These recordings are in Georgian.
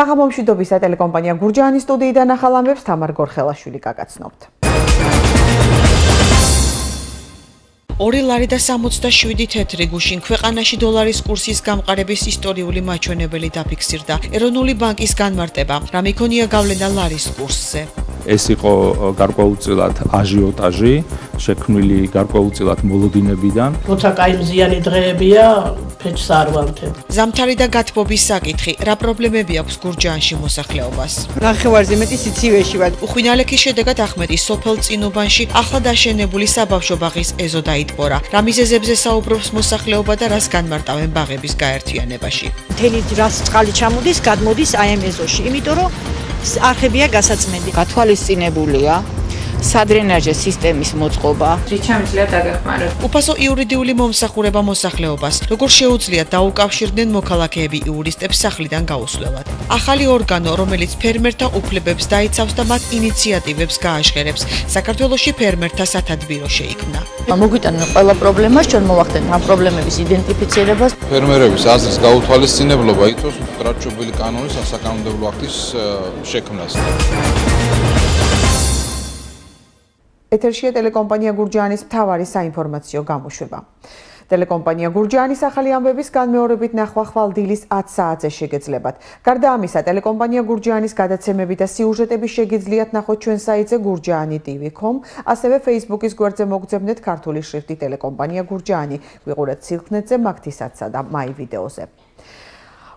საღამომშვიდობისა ტელეკომპანია გურჯაანის სტუდიიდან ახალ ამბებს თამარ გორხელაშვილი გაგაცნობთ. 2.67 თეთრი გუშინ ქვეყანაში დოლარის კურსის გამყარების ისტორიული მაჩვენებელი დაფიქსირდა. ეროვნული ბანკის განმარტება, რა მიქონია გავლენა ლარის კურსზე. ეს იყო გარკვეულწილად აჟიოტაჟი, შექმნილი გარკვეულწილად მოლოდინებიდან. როცა კაი მზიანი დღეებია, ფეჭს არ ვამთებ. ზამთარი და გათბობის საკითხი, რა პრობლემები აქვს გურჯაანში მოსახლეობას? ნახევარზე მეტი სიცივეში ვარ. უხვინალექის შედეგად ახმეტის სოფელ წინუბანში ახლად აშენებული საბავშვო ბაღის ეზო დაიტბორა. რა მიზეზებზე საუბრობს მოსახლეობა და რას განმარტავენ ბაღების გაერთიანებაში? მთელი რას წყალი ჩამოდის, გადმოდის აი ამ ეზოში, იმიტომ რომ არხებია გასაწმენდი. გათვალისწინებულია სადრენაჟე სისტემის მოწყობა. რიჩამძლია დაგეხმაროთ. უფასო იურიდიული მომსახურება მოსახლეობას. როგორ შეუძლიათ დაუკავშირდნენ მოქალაქეები იურისტებს სახლიდან გაუსვლელად? ახალი ორგანო, რომელიც ფერმერთა უფლებებს დაიცავს და მათ ინიციატივებს გააჟღერებს. საქართველოში ფერმერთა სათადბირო შეიქმნა. მოგვიტანენ ყველა პრობლემას, ჩვენ მოვახდენთ ამ პრობლემების იდენტიფიცირებას. ფერმერების აზრის გაუთვალისწინებლობა იწვევს ტრაჩობილი კანონის საკანონმდებლო აქტის შექმნას. ეთერშია ტელეკომპანია გურჯაანის მთავარი საინფორმაციო გამოშვება. ტელეკომპანია გურჯაანის ახალი ამბების განმეორებით ნახვა ხვალ დილის 10 საათზე შეგეძლებათ. გარდა ამისა, ტელეკომპანია გურჯაანის გადაცემები და სიუჟეტები შეგიძლიათ ნახოთ ჩვენ საიტზე gurjaani.tv.com, ასევე Facebook-ის გვერდზე მოგძებნეთ ქართული შრიფტით ტელეკომპანია გურჯაანი. ვიყურეთ სილქნეტზე, მაგთისაცსა და მაი ვიდეოზე.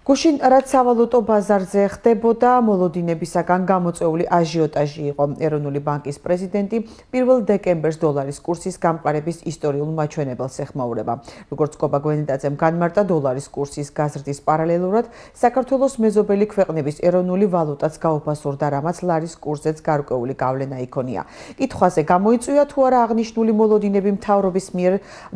გუშინ რაც სავალუტო ბაზარზე ხდებოდა, მოლოდინებისაგან გამოწვეული აჟიოტაჟი იყო. ეროვნული ბანკის პრეზიდენტი 1 დეკემბერს დოლარის კურსის გამყარების ისტორიულ მაჩვენებელს ეხმაურება. როგორც კობა გვენეტაძემ განმარტა, დოლარის კურსის გაზრდის პარალელურად საქართველოს მეზობელი ქვეყნების ეროვნული ვალუტაც გაუფასურდა, რამაც ლარის კურსზეც გარკვეული გავლენა იქონია. კითხვაზე გამოიწვია თუ არა აღნიშნული მოლოდინები მთავრობის მიერ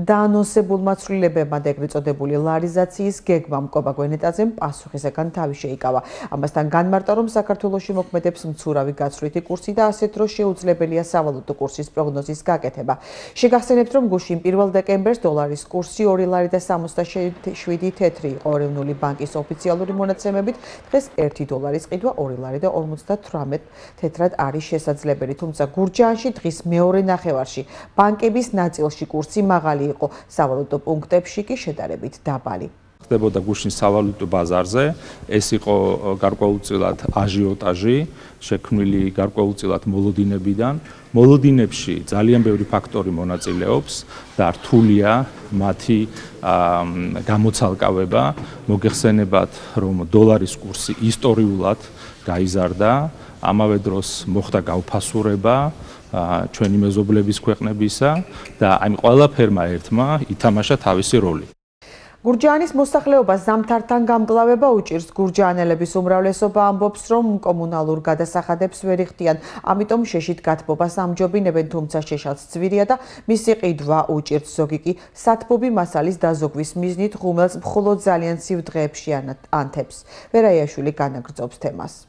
დაანონსებულმა ცვლილებებმა და ეგრეთ წოდებული ლარიზაციის გეგმამ, კობა გვენეტაძემ პასუხისგან თავი შეიკავა. ამასთან განმარტა, რომ საქართველოში მოქმედებს მცურავი გაცვლითი კურსი და ასეთ დროს შეუძლებელია სავალუტო კურსის პროგნოზის გაკეთება. შეგახსენებთ, რომ გუშინ 1 დეკემბერს დოლარის კურსი 2 ლარი და 67 თეთრი იყო. ეროვნული ბანკის ოფიციალური მონაცემებით დღეს 1 დოლარის ყიდვა 2 ლარი და 58 თეთრად არის შესაძლებელი. თუმცა გურჯაანში დღის მეორე ნახევარში ბანკების ნაწილში კურსი მაღალი იყო, სავალუტო პუნქტებში კი შედარებით დაბალი. ხდებოდა გუშინ სავალუტო ბაზარზე, ეს იყო გარკვეულწილად აჟიოტაჟი, შექმნილი გარკვეულწილად მოლოდინებიდან. მოლოდინებში ძალიან ბევრი ფაქტორი მონაწილეობს და რთულია მათი გამოცალკავება. მოგეხსენებათ, რომ დოლარის კურსი ისტორიულად გაიზარდა, ამავე დროს მოხდა გაუფასურება ჩვენი მეზობლების ქვეყნებისა და ამ ყველაფერმა ერთმა ითამაშა თავისი როლი. გურჯაანის მოსახლეობას ზამთართან გამკლავება უჭირს. გურჯაანელების უმრავლესობა ამბობს, რომ კომუნალურ გადასახადებს ვერ იხდიან, ამიტომ შეშით გათბობას ამჯობინებენ, თუმცა შეშალს ძვირია და მისი ყიდვა უჭირთ. ზოგი კი სათბობი მასალის დაზოგვის მიზნით ღუმელს მხოლოდ ძალიან ცივ დღეებში ანთებს. ვერაიაშვილი განაგრძობს თემას.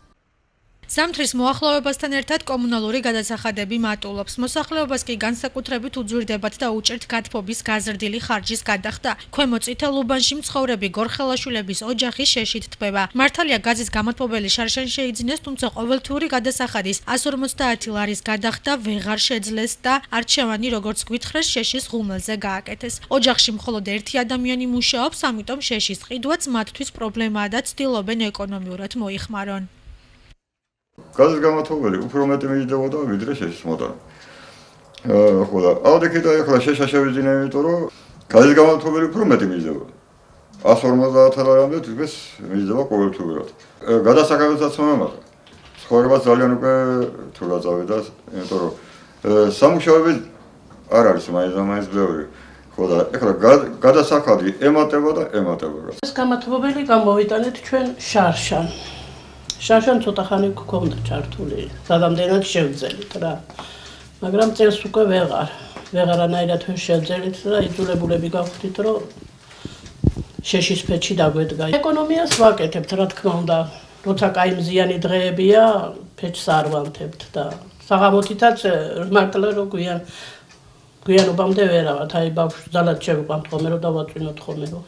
ზამთრის მოახლოვებასთან ერთად კომუნალური გადასახადები მატულობს. მოსახლეობას კი განსაკუთრებით უძვირდებათ და უჭერთ გათბობის გაზრდილი ხარჯის გადახდა. ქვემო წითელ უბანში მცხოვრები გორხელაშვილების ოჯახი შეშით თბება. მართალია გაზის გამათბობელი შარშან შეიძინეს, თუმცა ყოველთვიური გადასახადის 150 ლარის გადახდა ვეღარ შეძლეს და არჩევანი, როგორც გვითხრეს, შეშის ღუმელზე გააკეთეს. ოჯახში მხოლოდ ერთი ადამიანი მუშაობს, ამიტომ შეშის ყიდვაც მათთვის პრობლემაა და ცდილობენ ეკონომიურად მოიხმარონ. გაზის გამათბობელი უფრო მეტი მიჯდებოდა ვიდრე შეშის მოდანა. ხო და ავდექით ახლა შეშა შევიძინე, იმიტომ რომ გაზის გამათბობელი უფრო მეტი მიჯდებოდა. 150 ლარამდე თვითონ მიჯდება ყოველთვიურად. გადასახადებსაც მომემართა. ცხოვრება ძალიან უკვე თუ გაწავედა, იმიტომ რომ სამუშაოები არ არის მაინც ბევრი. ხო და ახლა გადასახადი ემატება და ემატება. ეს გამათბობელი გამოვიტანეთ ჩვენ შარშან. შარშან ცოტა ხანი გქონდა ჩართული, სადამდენად შევძელით რა. მაგრამ წელს უკვე ვეღარანაირად ვერ შევძელით და იძულებულები გავხდით, რომ შეშის ფეჩი დაგვედგა. ეკონომიას ვაკეთებთ, რა თქმა უნდა. როცა კაი მზიანი დღეებია, ფეჩს არ ვამთებთ და საღამოთითაც მართლა რომ გვიანობამდე ვერავათ. აი ბავშვს ძალად შევიყვანთ ხოლმე, რომ დავაწვინოთ ხოლმე, რომ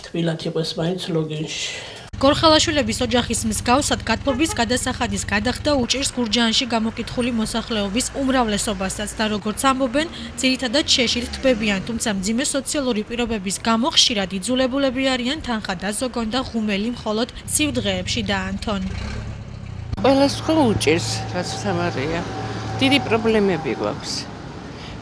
თბილად იყოს მაინც ლოგინში. გორხალაშვილების ოჯახის მსგავსად გათბობის გადასახადის გადახდა უჭირს გურჯაანში გამოკითხული მოსახლეობის უმრავლესობასაც და როგორც ამბობენ, ძირითადად შეშლით თბებიან, თუმცა მძიმე სოციალური პირობების გამო ხშირად იძულებულები არიან თანხა დაზოგონ და ღუმელი მხოლოდ სივდღეებში დაანთონ. ყველას ხო უჭირს, რაც სამარია. დიდი პრობლემები გვაქვს.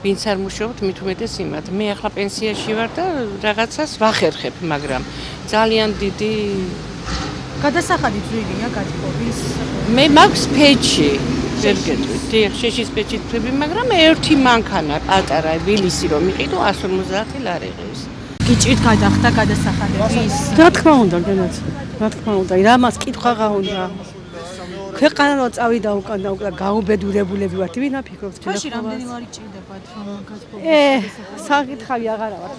ვინც არ მუშაობთ, მით უმეტეს იმათ. მე ახლა პენსიაში ვარ და რაღაცას ვახერხებ, მაგრამ ძალიან დიდი გადასახადი ძვირია გათბობის. მე მაქვს ფეჩი, ვერ გეტყვით. დიახ, შეშის ფეჩით ვთქვი, მაგრამ ერთი მანქანა პატარა ვილისი რომ იყიდო 150 ლარიღებს. გიჭირთ გადახდა გადასახადების? რა თქმა უნდა, გენაც. რა თქმა უნდა, რამას კითხვაღა უნდა. ქვეყანა წავიდა უკან და უკან გაუბედურებულები ვართ, ვინ აფიქრობს ჩვენ? თვეში რამდენი ლარი ჭირდებათ გათბობის? საკითხავი აღარა ვარ.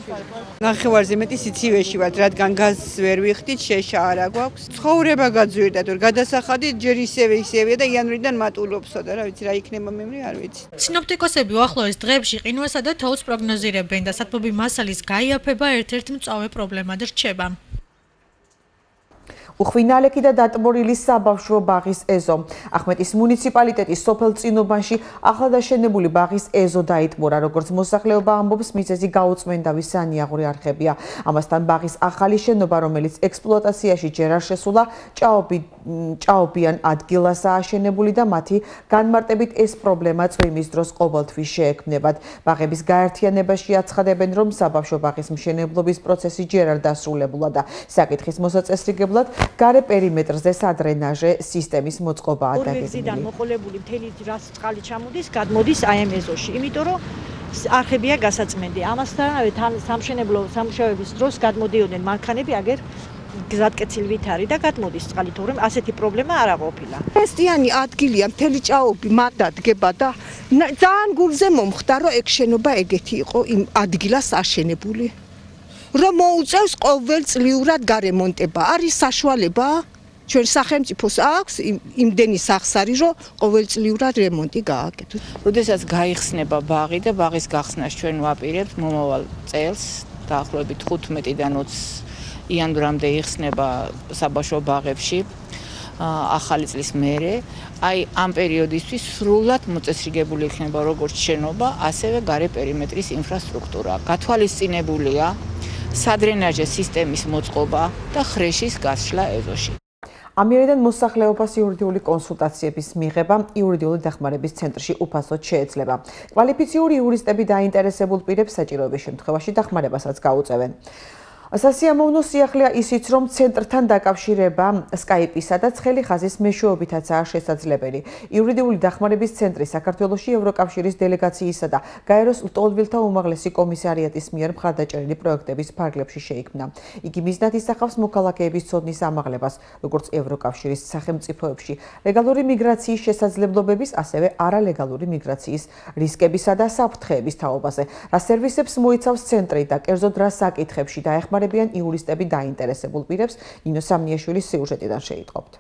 ნახევარზე მეტი სიცივეში ვართ, რადგან გაზს ვერ ვიხდით, შეშა არა გვაქვს. ცხოვრება გაძვირდა, თუ გადასახადი ჯერ ისევეა და იანვრიდან მატულობსო და რა ვიცი, რა იქნება მე არ ვიცი. სინოპტიკოსები უახლოეს დღეებში ყინვასა და თოვლს პროგნოზირებენ და სათბობი მასალის გაიაფება ერთ-ერთ მწვავე პრობლემად რჩება. უხვინალეკი და დატბორილი საბავშვო ბაღის ეზო. ახმეტის მუნიციპალიტეტის სოფელ წინობანში ახლადაშენებული ბაღის ეზო დაიტბორა, როგორც მოსახლეობა ამბობს, მიზეზი გაუწმენდავი სანიაღური არხებია. ამასთან ბაღის ახალი შენობა, რომელიც ექსპლუატაციაში ჯერ არ შესულა, ჭაობიან ადგილასაა აშენებული და მათი განმარტებით ეს პრობლემა წვიმის დროს ყოველთვის შეექმნებათ. ბაღების გაერთიანებაში აცხადებენ, რომ საბავშვო ბაღის მშენებლობის პროცესი ჯერ არ დასრულებულა და საკითხის მოსაწესრიგებლად გარე პერიმეტრზე სადრენაჟე სისტემის მოწყობაა დაგეგმილი. მოყოლებული მთელი რას წყალი ჩამოდის, გადმოდის აი ამ ეზოში, იმიტომ რომ არხებია გასაწმენდი. ამასთანავე თან სამშენებლო სამუშაოების დროს გადმოდიოდნენ მანქანები, აგერ გზატკეცილვით არის და გადმოდის წყალი, თორემ ასეთი პრობლემა არ აყოფილა. ესტიანი ადგილია, მთელი ჭაობი მარტად დგება და ძალიან გულზე მომხდა, რომ ეგ შენობა ეგეთი იყო იმ ადგილას აშენებული. რომ მოუწევს ყოველწლიურად გარემონტება. არის საშუალება, ჩვენ სახელმწიფოს აქვს იმდენი სახსარი, რომ ყოველწლიურად რემონტი გააკეთოს. როდესაც გაიხსნება ბაღი და ბაღის გახსნას ჩვენ ვაპირებთ მომავალ წელს, დაახლოებით 15-დან 20 იანვრამდე იხსნება საბავშვო ბაღებში ახალი წლის მერე. აი ამ პერიოდისთვის სრულად მოწესრიგებული იქნება როგორც შენობა, ასევე გარე პერიმეტრის ინფრასტრუქტურა. გათვალისწინებულია სადრენაჟე სისტემის მოწყობა და ხრეშის გასშლა ეზოში. ამიერიდან მოსახლეობას იურიდიული კონსულტაციების მიღება იურიდიული დახმარების ცენტრში უფასოდ შეეძლება. კვალიფიციური იურისტები დაინტერესებულ პირებს საჭიროების შემთხვევაში დახმარებასაც გაუწევენ. სასიამოვნო სიახლეა ისიც, რომ ცენტრთან დაკავშირება Skype-ისა და ცხელი ხაზის მეშვეობითაცაა შესაძლებელი. იურიდიული დახმარების ცენტრი საქართველოში ევროკავშირის დელეგაციისა და გაეროს ლტოლვილთა უმაღლესი კომისარიატის მიერ მხარდაჭერილი პროექტების ფარგლებში შეიქმნა. იგი მიზნად ისახავს მოქალაქეების ცოდნის ამაღლებას, როგორც ევროკავშირის სახელმწიფოებში, ლეგალური მიგრაციის შესაძლებლობების, ასევე არალეგალური მიგრაციის რისკებისა და საფრთხეების თაობაზე. რა სერვისებს მოიცავს ცენტრი და კერძოდ რა საკითხებში დაეხმარებიან იურისტები დაინტერესებულ პირებს, ნინო სამნიაშვილის სიუჟეტიდან შეიტყობთ.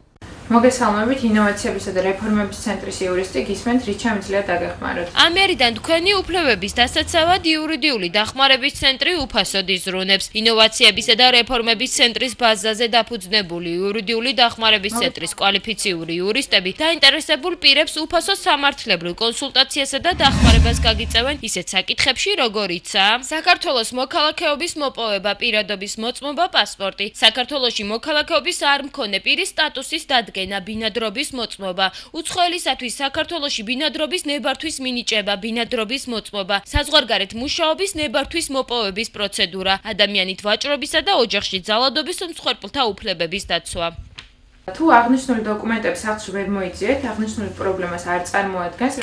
მოგესალმებით, ინოვაციებისა და რეფორმების ცენტრის იურისტი გისმენთ, რით შემიძლია დაგეხმაროთ. ამერიდან თქვენი უფლებების დასაცავად იურიდიული დახმარების ცენტრი უფასოდ იზრუნებს. ინოვაციებისა და რეფორმების ცენტრის ბაზაზე დაფუძნებული იურიდიული დახმარების ცენტრის კვალიფიციური იურისტები დაინტერესებულ პირებს უფასო სამართლებრივ კონსულტაციასა და დახმარებას გაგიწევენ ისეთ საკითხებში, როგორიცაა საქართველოს მოქალაქეობის მოპოვება, პირადობის მოწმობა, პასპორტი, საქართველოში მოქალაქეობის არ მქონე პირის სტატუსის დადგენა, ბინადრობის მოწმობა, უცხოელისათვის საქართველოში ბინადრობის ნებართვის მინიჭება, ბინადრობის მოწმობა, საზღვარგარეთ მუშაობის ნებართვის მოპოვების პროცედურა, ადამიანით ვაჭრობისა და ოჯახში ძალადობის მსხვერპლთა უფლებების დაცვა. თუ აღნიშნული დოკუმენტები სახლში ვერ მოიძიეთ, აღნიშნული პრობლემას არ წარმოადგენს.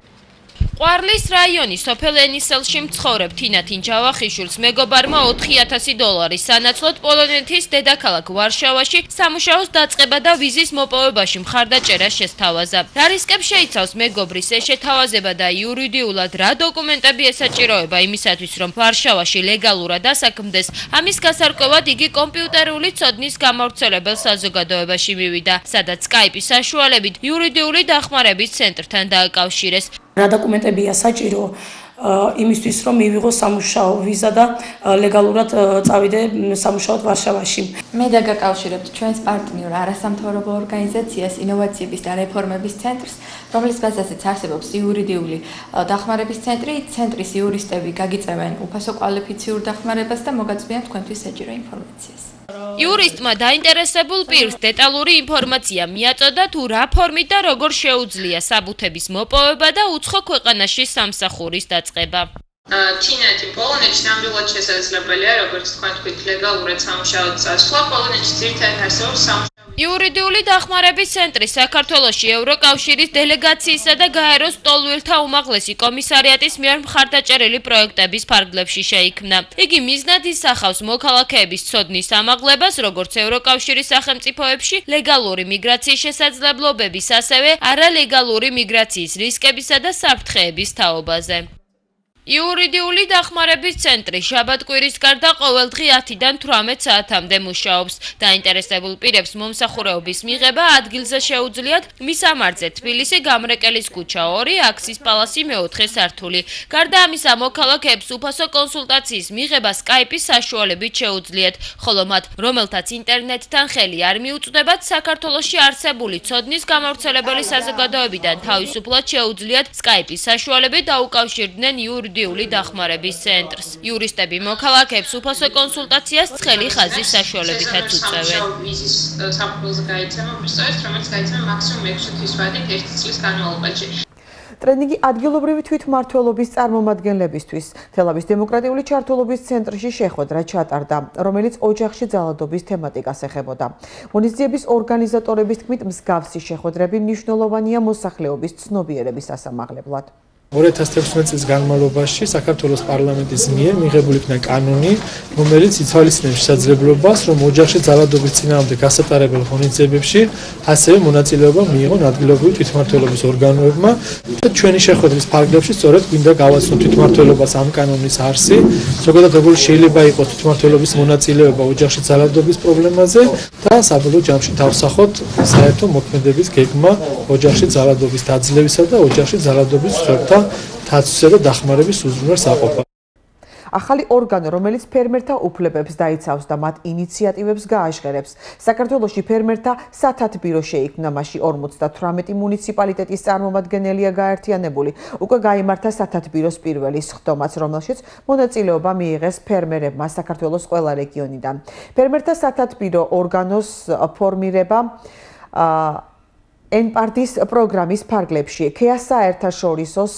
ყვარლის რაიონის სოფელ ენისელში მცხოვრებ თინათინ ჯავახიშვილს მეგობარმა $4000 სანაცვლოდ პოლონეთის დედაქალაქ ვარშავაში სამუშაოს დაწყება და ვიზის მოპოვებაში მხარდაჭერა შესთავაზა. რა რისკებს შეიცავს მეგობრის ეს შეთავაზება და იურიდიულად რა დოკუმენტები ესაჭიროება იმისათვის, რომ ვარშავაში ლეგალურად დასაქმდეს, ამის გასარკვევად იგი კომპიუტერული ცოდნის გამავრცელებელ საზოგადოებაში მივიდა, სადაც Skype-ის საშუალებით იურიდიული დახმარების ცენტრთან დააკავშირეს. რა დოკუმენტებია საჭირო იმისთვის რომ მივიღო სამუშაო ვიზა და ლეგალურად წავიდე სამუშაოდ ვარშავაში. მე დაგაკავშირებთ ჩვენს პარტნიორ არასამთავრობო ორგანიზაციას ინოვაციების და რეფორმების ცენტრს, რომლის ბაზაზეც არსებობს იურიდიული დახმარების ცენტრი, ცენტრის იურისტები გაგიწევენ უფასო კვალიფიციურ დახმარებას და მოგაწვიან თქვენთვის საჭირო ინფორმაციას. იურისტმა დაინტერესებულ პირს დეტალური ინფორმაცია მიაწოდა თუ რა ფორმით და როგორ შეუძლია საბუთების მოპოვება და უცხო ქვეყანაში სამსახურის დაწყება. ჩინეთი, პოლონეთში ნამდვილად შესაძლებელია, როგორც თქვენ თქვით, ლეგალურად სამუშაოდ წასვლა, პოლონეთში ძირითადად არსებობს იურიდიული დახმარების ცენტრი საქართველოში ევროკავშირის დელეგაციისა და გაეროს ტოლვილთა უმაღლესი კომისარიატის მიერ მხარდაჭერილი პროექტების ფარგლებში შეიქმნა. იგი მიზნად ისახავს მოქალაქეების ცოდნის ამაღლებას, როგორც ევროკავშირის სახელმწიფოებში ლეგალური მიგრაციის შესაძლებლობების, ასევე არალეგალური მიგრაციის რისკებისა და საფრთხეების თაობაზე. იურიდიული დახმარების ცენტრი შაბათ-კვირის გარდა ყოველდღე 10-დან 18 საათამდე მუშაობს. დაინტერესებულ პირებს მომსახურეობის მიღება ადგილზე შეუძლიათ მისამართზე თბილისი, გამრეკელის ქუჩა 2, აქსის პალასი მე-4 სართული. გარდა ამისა, მოქალაქეებს უფასო კონსულტაციის მიღება Skype-ის საშუალებით შეუძლიათ, ხოლო მათ, რომელთაც ინტერნეტთან ხელი არ მიუწვდებათ, საქართველოში არსებული ცოდნის გამავრცელებელი საზოგადოებიდან თავისუფლად შეუძლიათ Skype-ის საშუალებით დაუკავშირდნენ იურიდიული დახმარების ცენტრს. იურისტები მოქალაქეებს უფასო კონსულტაციას ცხელი ხაზის საშუალებითაც უწევენ. ტრენინგი ადგილობრივი თვითმმართველობის წარმომადგენლებისთვის თელავის დემოკრატიული ჩართულობის ცენტრში შეხვედრა ჩატარდა, რომელიც ოჯახში ძალადობის თემატიკას ეხებოდა. ღონისძიების ორგანიზატორების თქმით, მსგავსი შეხვედრები მნიშვნელოვანია მოსახლეობის ცნობიერების ასამაღლებლად. 2016 წლის განმავლობაში საქართველოს პარლამენტის მიერ მიღებული იქნა კანონი, რომელიც ითვალისწინებს შესაძლებლობას, რომ ოჯახში ძალადობის წინააღმდეგ გასატარებელ ღონისძიებებში ასევე მონაწილეობა მიიღონ ადგილობრივი თვითმმართველობის ორგანოებმა და ჩვენი შეხვედრის ფარგლებში სწორედ გვინდა გავაცნოთ თვითმმართველობას ამ კანონის არსი, ზოგადად როგორ შეიძლება იყოს თვითმმართველობის მონაწილეობა ოჯახში ძალადობის პრობლემაზე და საბოლოო ჯამში დავსახოთ საერთო მოქმედების გეგმა ოჯახში ძალადობის დაძლევისა და ოჯახში ძალადობის მსხვერპლთა თაცვისა და დახმარების უზრუნველს აყოფა. ახალი ორგანო, რომელიც ფერმერთა უფლებებს დაიცავს და მათ ინიციატივებს გააჟღერებს. საქართველოში ფერმერთა სათათბირო შეიქმნა, მასში 58 მუნიციპალიტეტის წარმომადგენელია გაერთიანებული. უკვე გაიმართა სათათბიროს პირველი სხდომაც, რომელშიც მონაწილეობა მიიღეს ფერმერებმა საქართველოს ყველა რეგიონიდან. ფერმერთა სათათბირო ორგანოს ფორმირება ენპარტის პროგრამის ფარგლებში ქეა საერთაშორისოს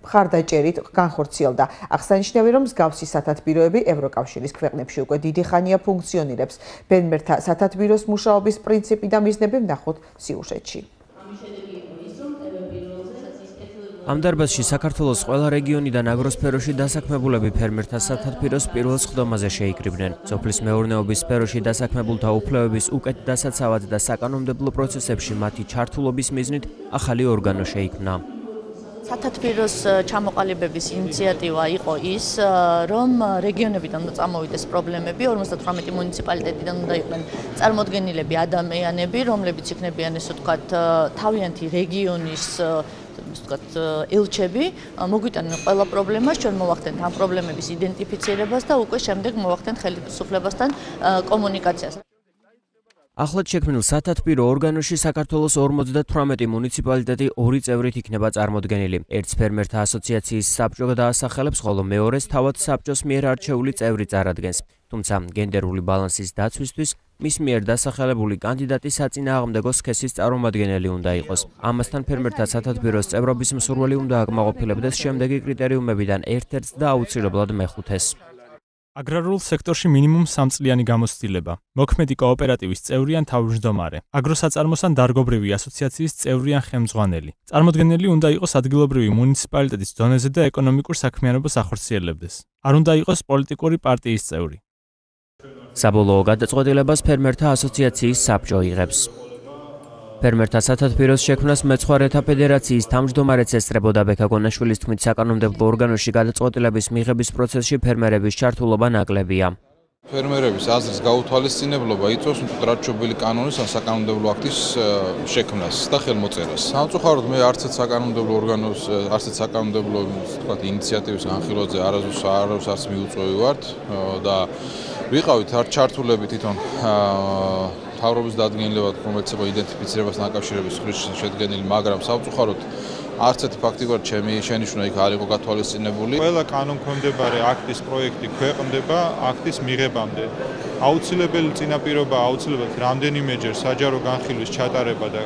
მხარდაჭერით განხორციელდა. აღსანიშნავია, რომ მსგავსი სათათბიროები ევროკავშირის ქვეყნებში უკვე დიდი ხანია ფუნქციონირებს. ფერმერთა სათათბიროს მუშაობის პრინციპი და მიზნები ვნახოთ სიუჟეტში. ამ დარბაზში საქართველოს ყველა რეგიონიდან აგროსფეროში დასაქმებულები ფერმერთა სათათბიროს პირველ სხდომაზე შეიკრიბნენ. სოფლის მეურნეობის სფეროში დასაქმებულთა უფლებების უკეთ დასაცავად და საკანონმდებლო პროცესებში მათი ჩართულობის მიზნით ახალი ორგანო შეიქმნა. სათათბიროს ჩამოყალიბების ინიციატივა იყო ის, რომ რეგიონებიდან უნდა წამოვიდეს პრობლემები, 58 მუნიციპალიტეტიდან უნდა იყვნენ წარმოდგენილები ადამიანები, რომლებიც იქნებიან ესე ვთქვათ თავიანთი რეგიონის ელჩები, მოგვიტანენ ყველა პრობლემას, ჩვენ მოვახდენთ ამ პრობლემების იდენტიფიცირებას და უკვე შემდეგ მოვახდენთ ხელისუფლებასთან კომუნიკაციას. ახლად შექმნილ სათათბირო ორგანოში საქართველოს 58 მუნიციპალიტეტი 2 წევრით იქნება წარმოდგენილი. ერთს ფერმერთა ასოციაციის საბჭო დაასახელებს, ხოლო მეორეს თავად საბჭოს მიერ არჩეული წევრი წარადგენს. თუმცა გენდერული ბალანსის დაცვისთვის მის მიერ დასახელებული კანდიდატი საწინააღმდეგო სქესის წარმომადგენელი უნდა იყოს. ამასთან ფერმერთა სათათბიროს წევრობის მსურველი უნდა აკმაყოფილებდეს შემდეგი კრიტერიუმებიდან ერთ-ერთს და აუცილებლად მეხუთეს. აგრარულ სექტორში მინიმუმ 3 წლიანი გამოცდილება. მოქმედი კოოპერატივის წევრი ან თავმჯდომარე. აგროსაწარმოს ან დარგობრივი ასოციაციის წევრი ან ხელმძღვანელი. წარმოდგენელი უნდა იყოს ადგილობრივი მუნიციპალიტეტის დონეზე და ეკონომიკურ საქმიანობას ახორციელებდეს. არ უნდა იყოს პოლიტიკური პარტიის წევრი. საბოლოო გადაწყვეტილებას ფერმერთა ასოციაციის საბჭო იღებს. ფერმერთა სათათბიროს შექმნას მეცხვარეთა ფედერაციის თავმჯდომარეც ესწრებოდა ბექა გონაშვილის თქმით, საკანონმდებლო ორგანოში გადაწყვეტილების მიღების პროცესში ფერმერების ჩართულობა ნაკლებია. ფერმერების აზრის გაუთვალისწინებლობა იწვევს მტრაჩობილი კანონის ან საკანონმდებლო აქტის შექმნას და ხელმოწერას. სამწუხაროდ მე არც ერთ საკანონმდებლო ორგანოს, არც ერთ საკანონმდებლო თქვათ ინიციატივის განხილვაზე არასდროს არც მიუწვევი ვართ და ვიყავით არ ჩართულები თვითონ მთავრობის დადგენილებად, რომელიც ეხება იდენტიფიცირებას დაკავშირების ხრის შედგენილი, მაგრამ სამწუხაროდ არც ერთი ფაქტი ვარ ჩემი შენიშვნა იქ არ იყო გათვალისწინებული. ყველა კანონქვემდებარე აქტის პროექტი ქვეყნდება აქტის მიღებამდე. აუცილებელი წინაპირობა აუცილებლად რამდენიმეჯერ საჯარო განხილვის ჩატარება და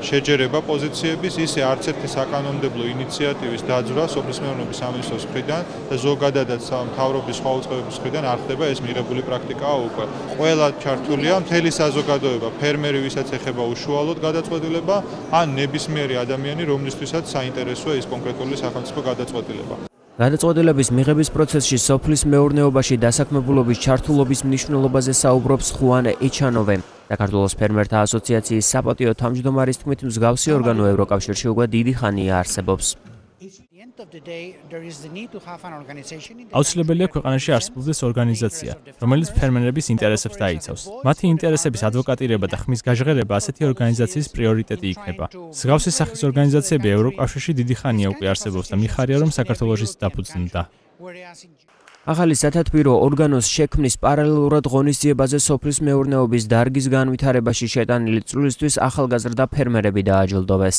შეჯერება პოზიციების, ისე არც ერთი საკანონმდებლო ინიციატივის დაძვრა სოფლის მეურნეობის სამინისტროს მხრიდან და ზოგადადაც მთავრობის სხვა უწყებების მხრიდან არ ხდება ეს მიღებული პრაქტიკაა უკვე. ყველა ჩართულია მთელი საზოგადოება, ფერმერი, ვისაც ეხება უშუალოდ გადაწყვეტილება, ან ნებისმიერი ადამიანი, რომლისთვისაც საინტერესოა ის კონკრეტული სახელმწიფო გადაწყვეტილება. გადაწყვეტილების მიღების პროცესში სოფლის მეურნეობაში დასაქმებულობის ჩართულობის მნიშვნელობაზე საუბრობს ხუან ეჩანოვე. საქართველოს ფერმერთა ასოციაციის საპატიო თავმჯდომარის თქმით, მსგავსი ორგანო ევროკავშირში უკვე დიდი ხანია არსებობს. აუცილებელია ქვეყანაში არსებობდეს ორგანიზაცია, რომელიც ფერმერების ინტერესებს დაიცავს. მათი ინტერესების ადვოკატირება და ხმის გაჟღერება ასეთი ორგანიზაციის პრიორიტეტი იქნება. მსგავსი სახის ორგანიზაციები ევროკავშირში დიდი ხანია უკვე არსებობს და მიხარია, რომ საქართველოშიც დაფუძნდა. ახალი სათათბირო ორგანოს შექმნის პარალელურად ღონისძიებაზე სოფლის მეურნეობის დარგის განვითარებაში შეტანილი წვლილისთვის ახალგაზრდა ფერმერები დააჯილდოვეს.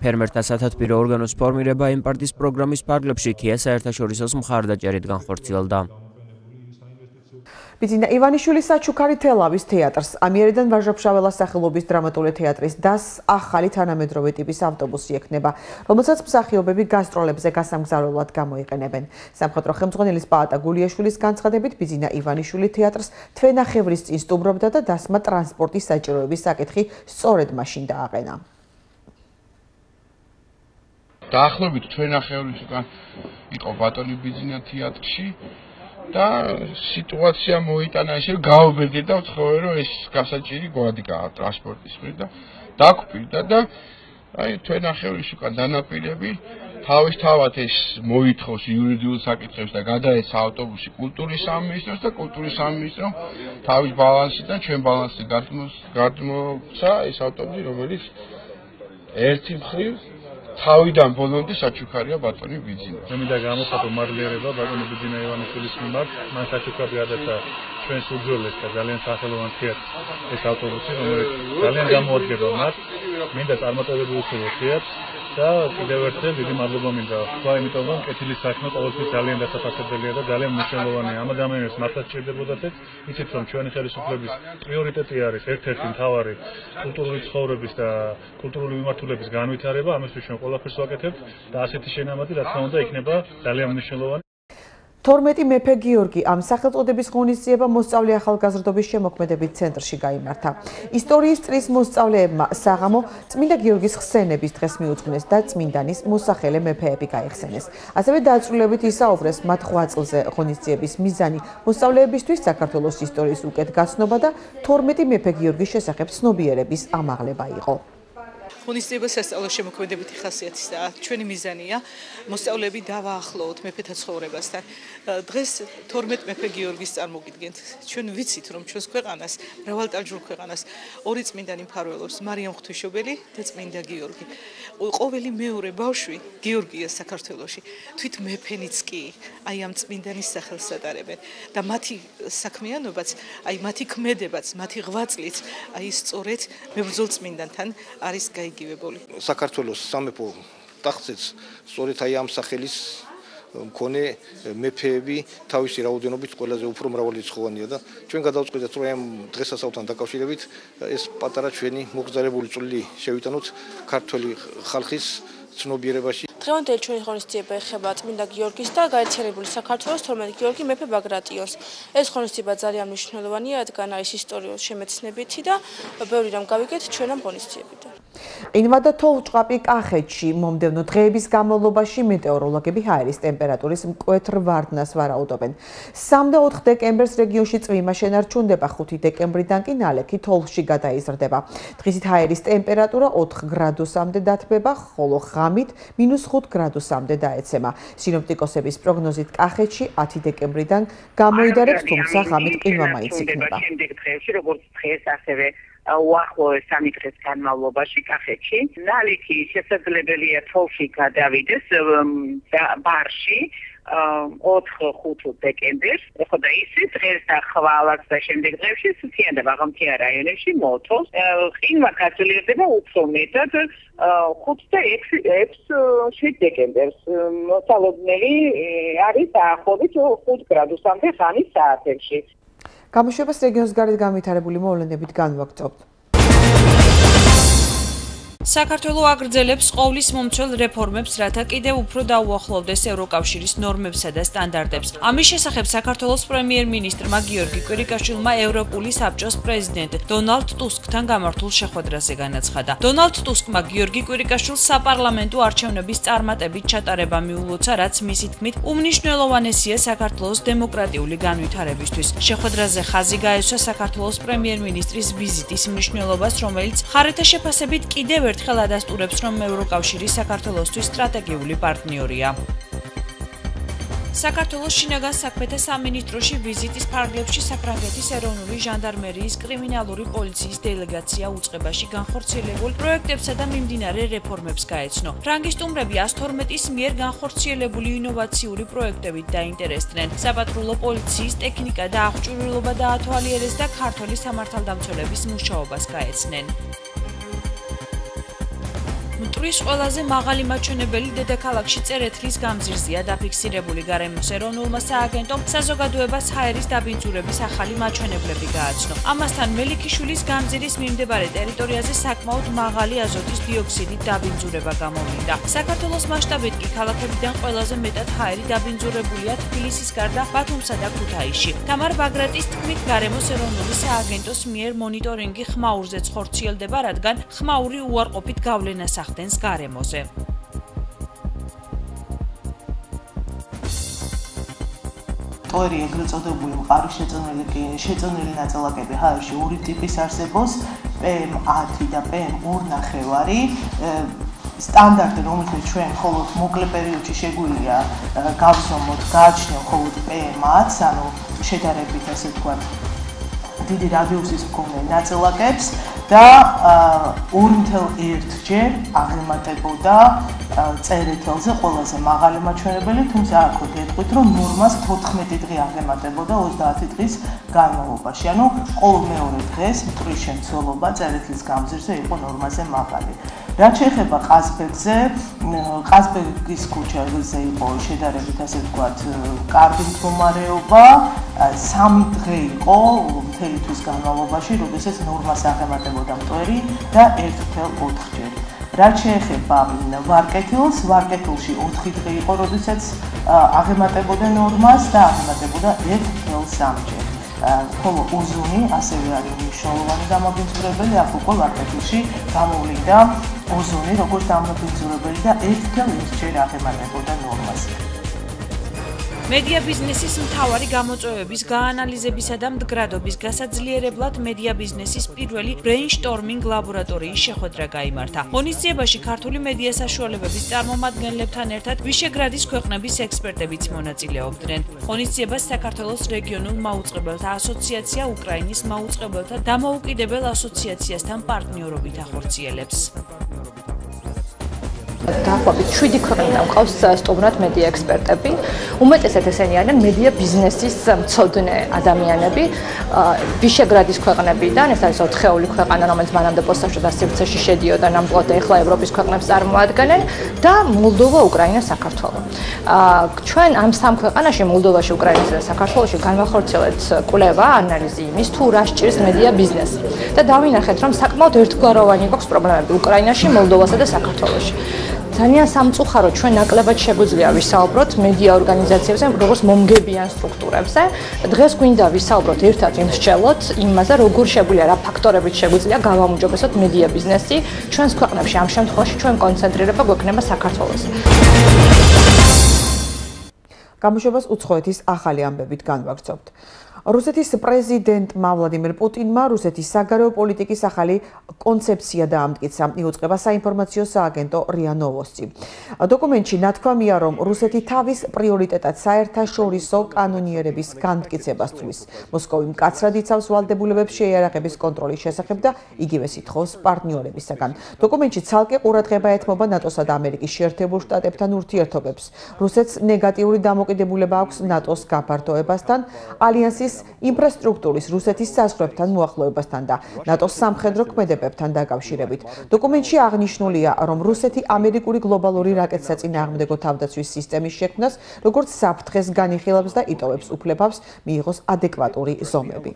ფერმერთა სათათბირო ორგანოს ფორმირება იმ პარტიის პროგრამის ფარგლებში ქია საერთაშორისო მხარდაჭერით განხორციელდა. ბიძინა ივანიშვილის საჩუქარი თელავის თეატრს ამიერიდან ვაჟა-ფშაველას სახელობის დრამატული თეატრის დას ახალი თანამედროვე ტიპის ავტობუსი ექნება, რომელსაც მსახიობები გასტროლებზე გასამგზავრებლად გამოიყენებენ. სამხატვრო ხელმძღვანელის პაატა გულიაშვილის განცხადებით, ბიძინა ივანიშვილი თეატრს თვენახევრის წინ სტუმრობდა და დასმა ტრანსპორტის საჭიროების საკითხი სწორედ მაშინ დააყენა. დაახლოებით თვენახევრის უკან იყო ბატონი ბიძინა თეატრში. და სიტუაცია მოიტანა ისე გავბედი და ვთხოვე რომ ეს გასაჭირი გვადიკაა ტრანსპორტის მხრიდან და დაგკვირდა და აი თვენახევრის უკან დანაპირები თავისთავად ეს მოითხოვს იურიდიულ საკითხებს და გადაეცა ავტობუსი კულტურის სამინისტროს და კულტურის სამინისტრომ თავის ბალანსიდან ჩვენ ბალანსი გადმოცა ეს ავტობუსი რომელიც ერთი მხრივ თავიდან ბოლომდე საჩუქარია ბატონი ბიძინა. მე მინდა გამოხატო მარლიერება ბატონი ბიძინა ივანიშვილის მიმართ, მან საჩუქარი გადაცა ჩვენს უძველეს და ძალიან სახელოვან თეატრს ეს ავტობუსი, რომელიც ძალიან გამოადგება მათ. მინდა წარმატებები უხილოთ და კიდევ ერთხელ დიდი მადლობა მინდა თქვა, იმიტომ რომ კეთილის საქმე ყოველთვის ძალიან დასაფასებელია და ძალიან მნიშვნელოვანია. ამ ადამიანებს მართლაც სჭირდებოდათ ეს, იცით რომ ჩვენი ხელისუფლების პრიორიტეტი არის ერთ-ერთი მთავარი კულტურული ცხოვრების და კულტურული მიმართულების განვითარება, ამისთვის ჩვენ ყველაფერს ვაკეთებთ და ასეთი შენამატი რა თქმა უნდა იქნება ძალიან მნიშვნელოვანი. 12 მეფე გიორგი ამ სახელწოდების ღონისძიება მოსწავლე ახალგაზრდობის შემოქმედებით ცენტრში გაიმართა. ისტორიის წრის მოსწავლეებმა საღამო წმინდა გიორგის ხსენების დღეს მიუძღვნეს და წმინდანის მოსახელე მეფეები გაიხსენეს. ასევე დაწვრილებით ისაუბრეს მათ 8 წელზე ღონისძიების მიზანი მოსწავლეებისთვის საქართველოს ისტორიის უკეთგასნობა და 12 მეფე გიორგის შესახებ ცნობიერების ამაღლება იყო. ღონისძიება სასწავლო შემოქმედებითი ხასიათისაა. ჩვენი მიზანია მოსწავლეები დავაახლოვოთ მეფეთა ცხოვრებასთან. დღეს 12 მეფე გიორგის წარმოგიდგენთ. ჩვენ ვიცით, რომ ჩვენს ქვეყანას, მრავალტაჯრულ ქვეყანას, ორი წმინდანი მფარველობს, მარიამ ღვთისმშობელი და წმინდა გიორგი. ყოველი მეორე ბავშვი გიორგია საქართველოში. თვით მეფენიც კი აი ამ წმინდანის სახელს ატარებენ და მათი საქმიანობაც, აი მათი ქმედებაც, მათი ღვაწლიც, აი სწორედ მებრძოლ წმინდანთან არის გაიგივებული. საქართველოს სამეფო ტახტზეც სწორედ აი ამ სახელის მქონე მეფეები თავისი რაოდენობით ყველაზე უფრო მრავალრიცხოვანია და ჩვენ გადავწყვეტეთ რომ ამ დღესასწაულთან დაკავშირებით ეს პატარა ჩვენი მოგზაურებული წვლილი შევიტანოთ ქართული ხალხის ცნობიერებაში. დღევანდელი ჩვენი ღონისძიება ეხება წმინდა გიორგის და გაერთიანებული საქართველოს 12 გიორგი მეფე ბაგრატიონს. ეს ღონისძიება ძალიან მნიშვნელოვანია, რადგან არის ისტორიულ შემეცნებითი და ბევრი რამ გავიგეთ ჩვენ ამ ღონისძიებიდან. ყინვა და თოვლჭყაპი კახეთში მომდევნო დღეების განმავლობაში მეტეოროლოგები ჰაერის ტემპერატურის მკვეთრ ვარდნას ვარაუდობენ. 3 და 4 დეკემბერს რეგიონში წვიმა შენარჩუნდება, 5 დეკემბრიდან კი ნალექი თოვლში გადაიზრდება. დღისით ჰაერის ტემპერატურა 4 გრადუსამდე დათბება, ხოლო ღამით -5 გრადუსამდე დაეცემა. სინოპტიკოსების პროგნოზით კახეთში 10 დეკემბრიდან გამოიდარებს, თუმცა ღამით ყინვა მაინც იქნება. შემდეგ დღეებში, როგორც დღეს, ასევე უახლოეს 3 დღის განმავლობაში კახეთში ნალექი შესაძლებელია თოვლში გადავიდეს ბარში 4-5 დეკემბერს, ხო და ისე დღეს და ხვალაც და შემდეგ დღეებში სუფიან და ბაღამთიან რაიონებში მოთოს. ყინვა გაწილიერდება უფრო მეტად 5 და 6 დეკემბერს. მოსალოდნელი არის დაახლოებით 5 გრადუსამდე ღამის საათებში. გამოშვებას რეგიონის გარეთ განვითარებული მოვლენებით განვაგრძობთ. საქართველო აგრძელებს ყოვლის მომცველ რეფორმებს, რათა კიდევ უფრო დაუახლოვდეს ევროკავშირის ნორმებსა და სტანდარტებს. ამის შესახებ საქართველოს პრემიერ-მინისტრმა გიორგი კვირიკაშვილმა ევროპული საბჭოს პრეზიდენტ დონალდ ტუსკთან გამართულ შეხვედრაზე განაცხადა. დონალდ ტუსკმა გიორგი კვირიკაშვილს საპარლამენტო არჩევნების წარმატებით ჩატარება მიულოცა, რაც მისი თქმით უმნიშვნელოვანესია საქართველოს დემოკრატიული განვითარებისთვის. შეხვედრაზე ხაზი გაესვა საქართველოს პრემიერ-მინისტრის ვიზიტის მნიშვნელობას, რომელიც მხარეთა შეფასებით კიდევ ერთხელ ადასტურებს, რომ ევროკავშირი საქართველოსთვის სტრატეგიული პარტნიორია. საქართველოს შინაგან საქმეთა სამინისტროში ვიზიტის ფარგლებში საფრანგეთის ეროვნული ჟანდარმერიის კრიმინალური პოლიციის დელეგაცია უწყებაში განხორციელებულ პროექტებსა და მიმდინარე რეფორმებს გაეცნო. ფრანგის სტუმრები 112-ის მიერ განხორციელებული ინოვაციური პროექტებით დაინტერესდნენ. საპატრულო პოლიციის ტექნიკა და აღჭურვილობა დაათვალიერეს და ქართველი სამართალდამცველების მუშაობას გაეცნენ. მტრის ყველაზე მაღალი მაჩვენებელი დედაქალაქში წერეთლის გამზირზეა დაფიქსირებული. გარემოს ეროვნულმა სააგენტომ საზოგადოებას ჰაერის დაბინძურების ახალი მაჩვენებლები გააცნო. ამასთან მელიქიშვილის გამზირის მიმდებარე ტერიტორიაზე საკმაოდ მაღალი აზოტის დიოქსიდით დაბინძურება გამოვლინდა. საქართველოს მასშტაბით კი ქალაქებიდან ყველაზე მეტად ჰაერი დაბინძურებულია თბილისის გარდა ბათუმსა და ქუთაისში. თამარ ბაგრატის თქმით, გარემოს ეროვნული სააგენტოს მიერ მონიტორინგი ხმაურზეც ხორციელდება, რადგან ხმაური უარყოფით გავლენას ახდენს გარემოზე. ტოერი ეგრეთ წოდებული მყარი შეწონილი ნაწილაკები ჰაერში ორი ტიპის არსებობს, PM10 და PM2.5. სტანდარტი, რომელსაც ჩვენ მხოლოდ მოკლე პერიოდში შეგვიძლია გავზომოთ, გააჩნიოთ მხოლოდ PM10, ანუ შედარებით ასე ვთქვათ, დიდი რადიუსის მქონე ნაწილაკებს და 2.1-ჯერ აღემატებოდა წერეთელზე ყველაზე მაღალი მაჩვენებელი, თუმცა აქ გეტყვით, რომ ნორმას 14 დღე აღემატებოდა 30 დღის განმავლობაში. ანუ ყოველ მეორე დღეს მტრის შემცველობა წერეთლის გამზირზე იყო ნორმაზე მაღალი. რაც შეეხება ყაზბეგზე, ყაზბეგის ქუჩაზე იყო შედარებით ასე ვთქვათ კარგი მდგომარეობა, 3 დღე იყო მთელი თვის განმავლობაში, როდესაც ნორმას აღემატებოდა მტვერი და 1.4-ჯერ. რაც შეეხება ვარკეთილს, ვარკეთილში 4 დღე იყო, როდესაც აღემატებოდა ნორმას და აღემატებოდა 1.3-ჯერ. ხოლო ოზონი ასევე არის მნიშვნელოვანი დამაბინძურებელი, აქ უკვე ვარკეთილში გამოვლინდა ოზონი როგორც დამაბინძურებელი და 1.1-ჯერ აღემატებოდა ნორმას. მედია ბიზნესის მთავარი გამოწვევების გაანალიზებისა და მდგრადობის გასაძლიერებლად მედია ბიზნესის პირველი ბრეინშტორმინგ ლაბორატორიის შეხვედრა გაიმართა. ღონისძიებაში ქართული მედია საშუალებების წარმომადგენლებთან ერთად ვიშეგრადის ქვეყნების ექსპერტებიც მონაწილეობდნენ. ღონისძიებას საქართველოს რეგიონულ მაუწყებელთა ასოციაცია უკრაინის მაუწყებელთა დამოუკიდებელ ასოციაციასთან პარტნიორობით ახორციელებს. დაახლოებით 7 ქვეყნიდან მყავს სტუმრად მედია ექსპერტები. უმეტესად ესენი არიან მედია ბიზნესის მცოდნე ადამიანები. ვიშეგრადის ქვეყნებიდან, ეს არის 4-ეული ქვეყანა, რომელიც მანამდე პოსტსაბჭოთა სივრცეში შედიოდა, ნამდვილად ეხლა ევროპის ქვეყნებს წარმოადგენენ და მოლდოვა, უკრაინა, საქართველო. ჩვენ ამ 3 ქვეყანაში, მოლდოვაში, უკრაინასა და საქართველოში განვახორციელებთ კვლევა, ანალიზი იმის, თუ რა სჭირს მედია ბიზნესს. და დავინახეთ, რომ საკმაოდ ერთგვაროვანი გვაქვს პრობლემები უკრაინაში, მოლდოვასა და საქართველოში. ძალიან სამწუხაროდ ჩვენ ნაკლებად შეგვიძლია ვისაუბროთ მედია ორგანიზაციებზე, როგორც მომგებიან სტრუქტურებზე. დღეს გვინდა ვისაუბროთ ერთად იმსჯელოთ იმაზე, როგორ შეგვიძლია რა ფაქტორებით შეგვიძლია გავამუჯობესოთ მედია ბიზნესი ჩვენს ქვეყნებში. ამ შემთხვევაში ჩვენ კონცენტრირება გვექნება საქართველოს. გამოშვებას უცხოეთის ახალი ამბებით განვაგრძობთ. რუსეთის პრეზიდენტმა ვლადიმერ პუტინმა რუსეთის საგარეო პოლიტიკის ახალი კონცეფცია დაამტკიცა. იუწყება საინფორმაციო სააგენტო RIA Novosti. დოკუმენტში ნათქვამია, რომ რუსეთი თავის პრიორიტეტად საერთაშორისო კანონიერების განმტკიცებას თვლის. მოსკოვი მკაცრად იცავს ვალდებულებებს შეიარაღების კონტროლის შესახებ და იგივე სითხოვს პარტნიორებისაგან. დოკუმენტში ცალკე ყურადღება ეთმობა ნატოსა და ამერიკის შეერთებულ შტატებთან ურთიერთობებს. რუსეთს ნეგატიური დამოკიდებულება აქვს ნატოს გაფართოებასთან, ალიანსის ინფრასტრუქტურის რუსეთის საზღვრებთან მოახლოებასთან და ნატოს სამხედრო ქმედებებთან დაკავშირებით. დოკუმენტში აღნიშნულია, რომ რუსეთი ამერიკული გლობალური რაკეტსაწინააღმდეგო თავდაცვის სისტემის შექმნას, როგორც საფრთხეს განიხილავს და იტოვებს უფლებებს მიიღოს ადეკვატური ზომები.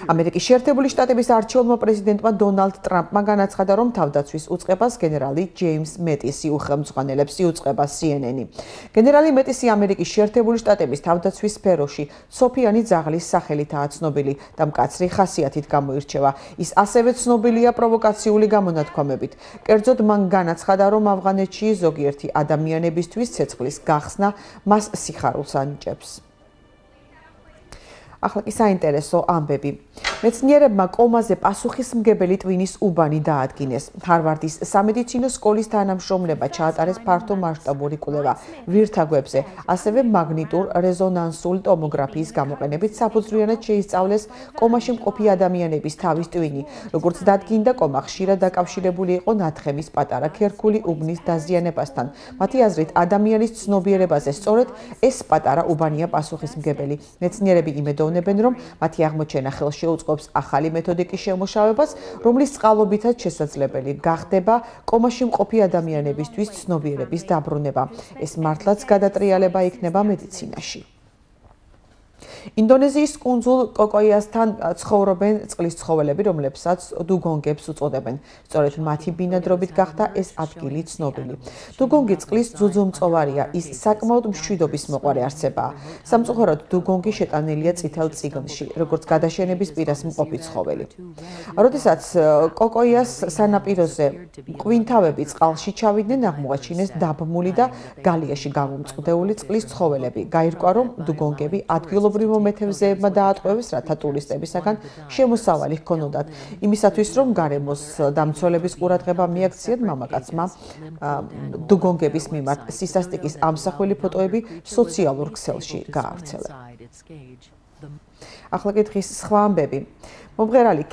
ამერიკის შეერთებული შტატების არჩეულმა პრეზიდენტმა დონალდ ტრამპმა განაცხადა, რომ თავდაცვის უწყებას გენერალი ჯეიმს მეტისი უხელმძღვანელებს იუწყება CNN-ი. გენერალი მეტისი ამერიკის შეერთებული შტატების თავდაცვის სფეროში სოფიანი ძაღლის სახელითაა ცნობილი და მკაცრი ხასიათით გამოირჩევა. ის ასევე ცნობილია პროვოკაციული გამონათქვამებით. კერძოდ მან განაცხადა, რომ ავღანეთში ზოგიერთი ადამიანებისთვის ცეცხლის გახსნა მას სიხარულს ანიჭებს. ახლა კი საინტერესო ამბები. მეცნიერებმა კომაზე პასუხისმგებელი ტვინის უბანი დაადგინეს. ჰარვარდის სამედიცინო სკოლის თანამშრომლებმა ჩაატარეს ფართო მასშტაბური კვლევა ვირთაგვებზე, ასევე მაგნიტურ რეზონანსულ ტომოგრაფიის გამოყენებით საფუძვლიანად შეისწავლეს კომაში მყოფი ადამიანების თავის ტვინი. როგორც დადგინდა, კომა ხშირად დაკავშირებული იყო ნათხემის პატარა ქერქული უბნის დაზიანებასთან. მათი აზრით, ადამიანის ცნობიერებაზე სწორედ ეს პატარა უბანია პასუხისმგებელი. მეცნიერები იმედოვნებენ, რომ მათი აღმოჩენა ხელს შეუწყობს ახალი მეთოდიკის შემუშავებას, რომლის წყალობითაც შესაძლებელი გახდება კომაში მყოფი ადამიანებისთვის ცნობიერების დაბრუნება. ეს მართლაც გადატრიალება იქნება მედიცინაში. ინდონეზიის კუნძულ კოკოიასთან ცხოვრობენ წყლის ცხოველები, რომლებსაც დუგონგებს უწოდებენ. სწორედ მათი ბინადრობით გახდა ეს ადგილი ცნობილი. დუგონგი წყლის ძუძუმწოვარია, ის საკმაოდ მშვიდობის მოყვარე არსებაა. სამწუხაროდ დუგონგი შეტანილია წითელ წიგნში, როგორც გადაშენების პირას მყოფი ცხოველი. როდესაც კოკოიას სანაპიროზე ყვინთავები წყალში ჩავიდნენ, აღმოაჩინეს დაბმული და გალიაში გამომწყდეული წყლის ცხოველები. გაირკვა, რომ დუგონგები ადგილობრივ მომეთევზეებმა დაატყვევეს, რათა ტურისტებისაგან შემოსავალი ჰქონოდათ. იმისათვის, რომ გარემოს დამცველების ყურადღება მიაქციათ, მამაკაცმა დუგონგების მიმართ სისასტიკის ამსახველი ფოტოები სოციალურ ქსელში გაავრცელა. ახლა კითხვის სხვა ამბები. მომღერალი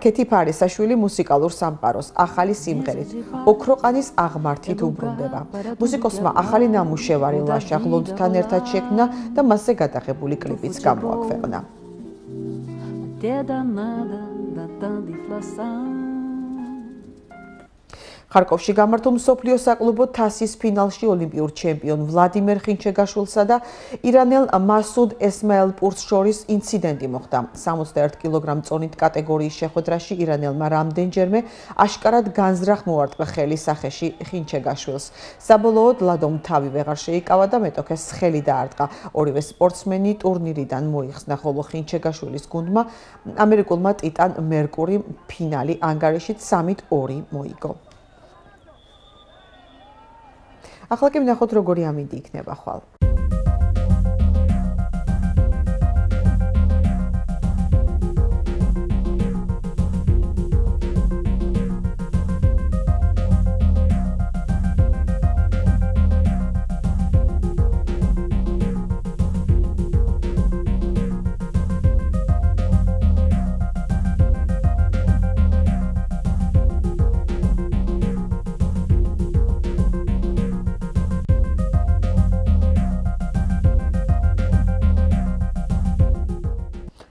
ქეთი ფარისაშვილი მუსიკალურ სამყაროს ახალი სიმღერით ოქროყანის აღმართით უბრუნდება. მუსიკოსმა ახალი ნამუშევარი ლაშა ღლონდთან ერთად შექმნა და მასზე გადაღებული კლიპიც გამოაქვეყნა. ხარკოვში გამართულ მსოფლიო საკლუბო თასის ფინალში ოლიმპიურ ჩემპიონ ვლადიმერ ხინჩეგაშვილსა და ირანელ მასუდ ესმაილპურს შორის ინციდენტი მოხდა. 61 კილოგრამ წონით კატეგორიის შეხვედრაში ირანელმა რამდენჯერმე აშკარად განზრახ მოარტყა ხელი სახეში ხინჩეგაშვილს. საბოლოოდ ლადომ თავი ვეღარ შეიკავა და მეტოქეს ხელი დაარტყა. ორივე სპორტსმენი ტურნირიდან მოიხსნა, ხოლო ხინჩეგაშვილის გუნდმა ამერიკულმა ტიტან მერკური ფინალი ანგარიშით 3-2 მოიგო. ახლა კი ვნახოთ როგორი ამინდი იქნება ხვალ.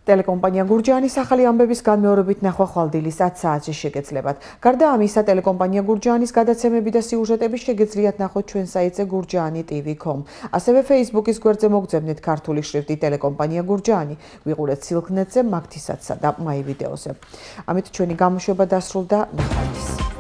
ტელეკომპანია გურჯაანის ახალი ამბების განმეორებით ნახვა ხვალდილის 10 საათში შეგეძლებათ. გარდა ამისა, ტელეკომპანია გურჯაანის გადაცემები და სიუჟეტები შეგეძლიათ ნახოთ ჩვენ საიტზე gurjani.tv.com. ასევე Facebook-ის გვერდზე მოგძებნეთ ქართული შრიფტით ტელეკომპანია გურჯაანი. ვიყურეთ სილქნეტზე, მაგთისაცსა და მაი ვიდეოზე. ამით ჩვენი გამოშვება დასრულდა. ნახვამდის.